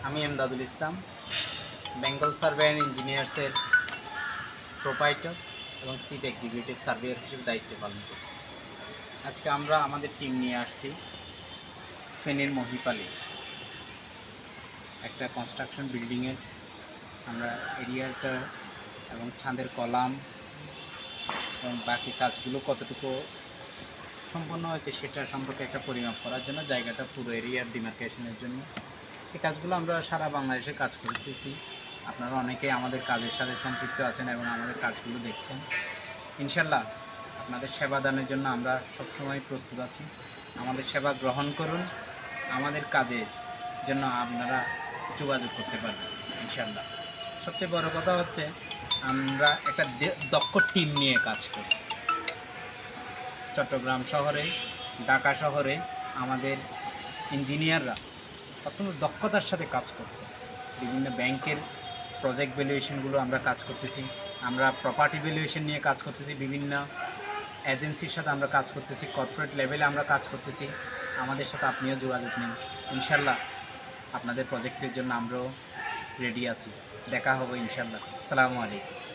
আমি এমদাদুল ইসলাম, Bengal survey and ইঞ্জিনিয়ার্সের proprietor এবং chief executive surveyor হিসেবে দায়িত্ব পালন করছি। আজকে আমরা আমাদের টিম নিয়ে আসছি ফেনীর মহিপালে একটা কনস্ট্রাকশন বিল্ডিংয়ের আমরা এরিয়াটা এবং ছাদের কলাম এবং বাকি কাজগুলো কতটুকু সম্পন্ন হয়েছে সেটা সম্পর্কে একটা পরিমাপ করার জন্য, জায়গাটা পুরো এরিয়ার ডিমার্কেশনের জন্য এই কাজগুলো আমরা সারা বাংলাদেশে কাজ করতেছি। আপনারা অনেকেই আমাদের কাজের সাথে সম্পৃক্ত আছেন এবং আমাদের কাজগুলো দেখছেন। ইনশাল্লাহ আপনাদের সেবা দানের জন্য আমরা সবসময় প্রস্তুত আছি। আমাদের সেবা গ্রহণ করুন, আমাদের কাজের জন্য আপনারা যোগাযোগ করতে পারবেন ইনশাল্লাহ। সবচেয়ে বড় কথা হচ্ছে আমরা একটা দক্ষ টিম নিয়ে কাজ করি। চট্টগ্রাম শহরে, ঢাকা শহরে আমাদের ইঞ্জিনিয়াররা অত্যন্ত দক্ষতার সাথে কাজ করছে। বিভিন্ন ব্যাংকের প্রজেক্ট ভ্যালুয়েশনগুলো আমরা কাজ করতেছি, আমরা প্রপার্টি ভ্যালুয়েশন নিয়ে কাজ করতেছি, বিভিন্ন এজেন্সির সাথে আমরা কাজ করতেছি, কর্পোরেট লেভেলে আমরা কাজ করতেছি। আমাদের সাথে আপনিও যোগাযোগ নিন, ইনশাল্লাহ আপনাদের প্রজেক্টের জন্য আমরাও রেডি আছি। দেখা হবে ইনশাল্লাহ। আসসালামু আলাইকুম।